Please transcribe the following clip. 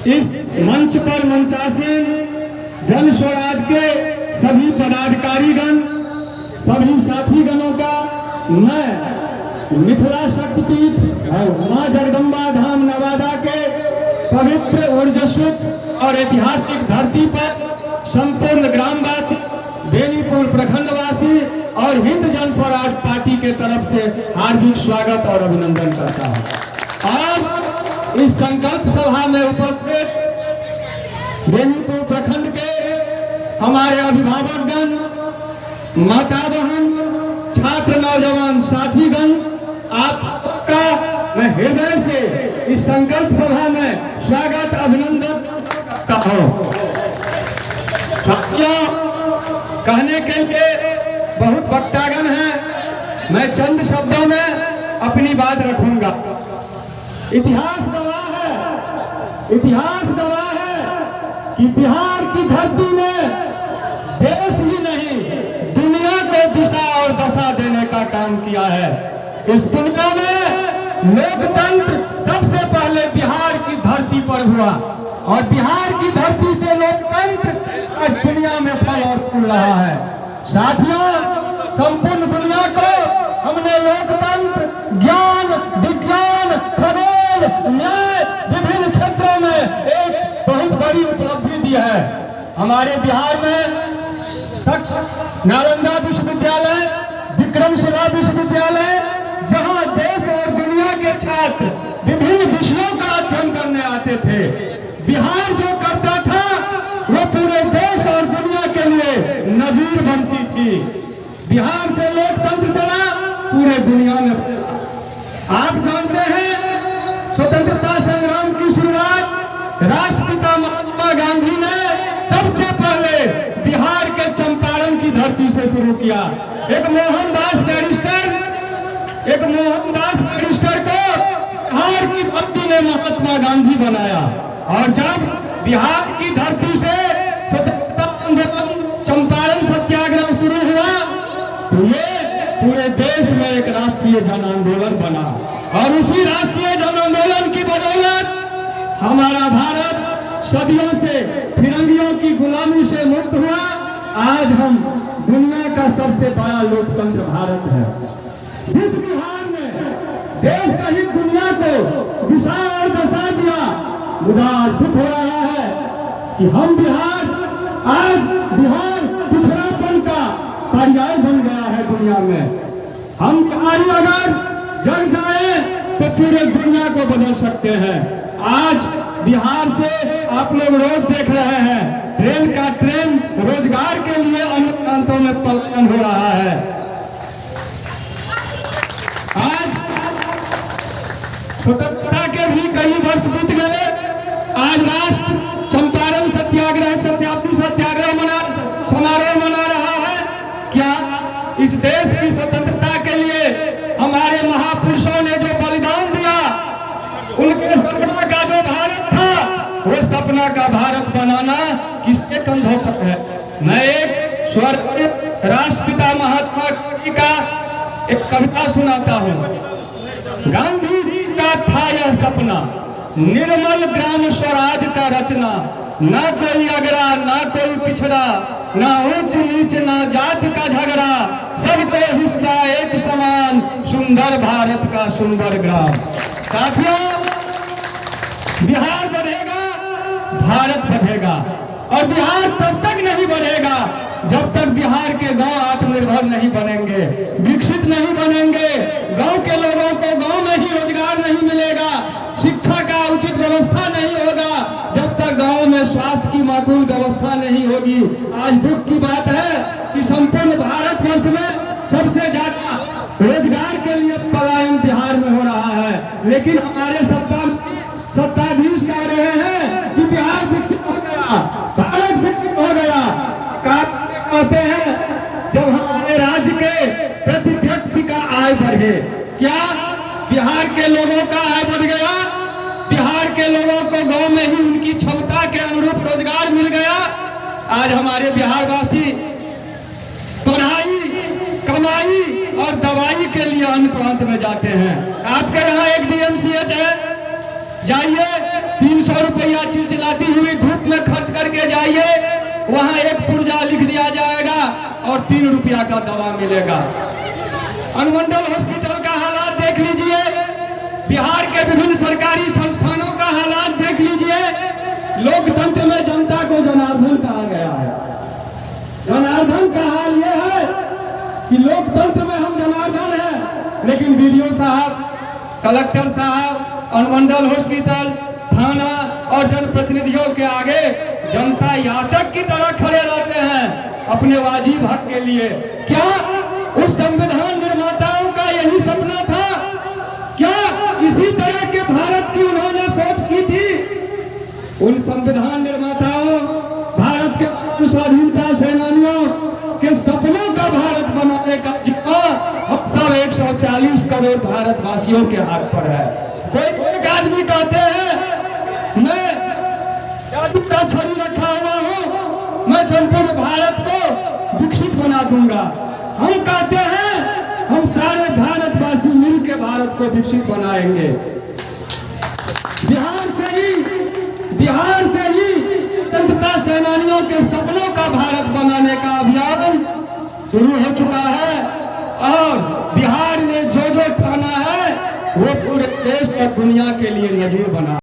इस मंच पर मंचासीन जन स्वराज के सभी पदाधिकारीगण, सभी साथीगणों का मैं मिथिला शक्तिपीठ और मां जगदम्बा धाम नवादा के पवित्र ऊर्जस्व और ऐतिहासिक धरती पर संपूर्ण ग्रामवासी, बेनीपुर प्रखंडवासी और हिंद जन स्वराज पार्टी के तरफ से हार्दिक स्वागत और अभिनंदन करता हूं। और इस संकल्प सभा में उपस्थित बेनीपुर प्रखंड के हमारे अभिभावकगण, माता बहन, छात्र नौजवान साथीगण, आप सबका मैं हृदय से इस संकल्प सभा में स्वागत अभिनंदन करता हूं। साथियों, कहने के लिए बहुत वक्तागण हैं, मैं चंद शब्दों में अपनी बात रखूंगा। इतिहास गवाह है कि बिहार की धरती में देश ही नहीं दुनिया को दिशा और दशा देने का काम किया है। इस दुनिया में लोकतंत्र सबसे पहले बिहार की धरती पर हुआ और बिहार की धरती से लोकतंत्र आज दुनिया में फल और फूल रहा है। साथियों, संपूर्ण दुनिया को हमने लोकतंत्र, ज्ञान, विज्ञान, खगोल, न्याय, विभिन्न क्षेत्रों में एक बहुत बड़ी उपलब्धि दी है। हमारे बिहार में नालंदा विश्वविद्यालय, विक्रमशिला विश्वविद्यालय, जहां देश और दुनिया के छात्र विभिन्न विषयों का अध्ययन करने आते थे। बिहार जो करता था वो पूरे देश और दुनिया के लिए नजीर बनती थी। बिहार से लोकतंत्र चला, पूरे दुनिया में। आप जानते हैं, स्वतंत्रता संग्राम की शुरुआत राष्ट्रपिता महात्मा गांधी ने सबसे पहले बिहार के चंपारण की धरती से शुरू किया। एक मोहनदास बैरिस्टर को बिहार की धरती ने महात्मा गांधी बनाया। और जब बिहार की धरती से स्वतंत्रता आंदोलन, चंपारण सत्याग्रह शुरू हुआ तो ये पूरे देश में एक राष्ट्रीय जन आंदोलन बना। और उसी राष्ट्रीय जन आंदोलन की बदौलत हमारा भारत सदियों से फिरंगियों की गुलामी से मुक्त हुआ। आज हम दुनिया का सबसे बड़ा लोकतंत्र भारत है। जिस बिहार ने देश सहित दुनिया को दिशा और दशा दिया, मुझे आज दुख हो रहा है कि हम आज बिहार पिछड़ापन का पर्याय बन गया है दुनिया में। हम बिहारी अगर जग जाए तो पूरे दुनिया को बदल सकते हैं। आज बिहार से आप लोग रोज देख रहे हैं, ट्रेन रोजगार के लिए अन्य प्रांतों में पलायन हो रहा है। आज स्वतंत्रता के भी कई वर्ष बीत गए। आज राष्ट्र चंपारण सत्याग्रह, शताब्दी सत्याग्रह समारोह मना रहा है। क्या इस देश की स्वतंत्रता के लिए हमारे महापुरुषों ने जो बलिदान दिया, उनके सपना का जो भारत था, वो सपना का भारत बनाना किसके कंधों पर है? मैं एक स्वर्गीय राष्ट्रपिता महात्मा गांधी का एक कविता सुनाता हूँ। गांधी जी का था यह सपना, निर्मल ग्राम स्वराज का रचना। ना कोई अगरा, ना कोई पिछड़ा, ना ऊंच नीच, ना जात का झगड़ा, सबको हिस्सा एक समान, सुंदर भारत का सुंदर ग्राम। साथियों, बिहार बढ़ेगा, भारत बढ़ेगा। और बिहार तब तक नहीं बढ़ेगा जब तक बिहार के गांव आत्मनिर्भर नहीं बनेंगे, विकसित नहीं बनेंगे। गांव के लोगों को गांव में ही रोजगार नहीं मिलेगा, शिक्षा का उचित व्यवस्था नहीं होगा, जब तक गांव में स्वास्थ्य की माकूल व्यवस्था नहीं होगी। आज दुख की बात है कि संपूर्ण भारतवर्ष में सबसे ज्यादा रोजगार के लिए पलायन बिहार में हो रहा है। लेकिन हमारे सत्ताधीश कह रहे हैं कि बिहार विकसित हो गया, भारत विकसित हो गया। कहते हैं जब हमारे राज्य के प्रति व्यक्ति का आय बढ़े। क्या बिहार के लोगों का आय बढ़ गया? बिहार के लोगों को गांव में ही उनकी क्षमता के अनुरूप रोजगार मिल गया। आज हमारे बिहारवासी पढ़ाई, कमाई और दवाई के लिए अन्य प्रांत में जाते हैं। आपके यहाँ एक DMCH है, जाइए 300 रुपया चिलचिला वहां एक पुर्जा लिख दिया जाएगा और 3 रुपया का दवा मिलेगा। अनुमंडल हॉस्पिटल का हालात देख लीजिए, बिहार के विभिन्न सरकारी संस्थानों का हालात देख लीजिए। लोकतंत्र में जनता को जनार्दन कहा गया है। जनार्दन का हाल यह है कि लोकतंत्र में हम जनार्दन हैं, लेकिन वीडियो साहब, कलेक्टर साहब, अनुमंडल हॉस्पिटल, थाना और जनप्रतिनिधियों के आगे जनता याचक की तरह खड़े रहते हैं अपने वाजिब हक के लिए। क्या उस संविधान निर्माताओं का यही सपना था? क्या इसी तरह के भारत की उन्होंने सोच की थी? उन संविधान निर्माताओं, भारत के स्वाधीनता सेनानियों के सपनों का भारत बनाने का जिम्मा हम सब 140 करोड़ भारतवासियों के हाथ पर है। कोई एक आदमी कहते हैं मैं जादू का छड़ी रखा हुआ हूं, मैं संपूर्ण भारत को विकसित बना दूंगा। हम कहते हैं हम सारे भारतवासी मिलकर भारत को विकसित बनाएंगे। बिहार से ही स्वतंत्रता सेनानियों के सपनों का भारत बनाने का अभियान शुरू हो चुका है और बिहार में जो जो थाना है वो पूरे देश और दुनिया के लिए नजीर बना।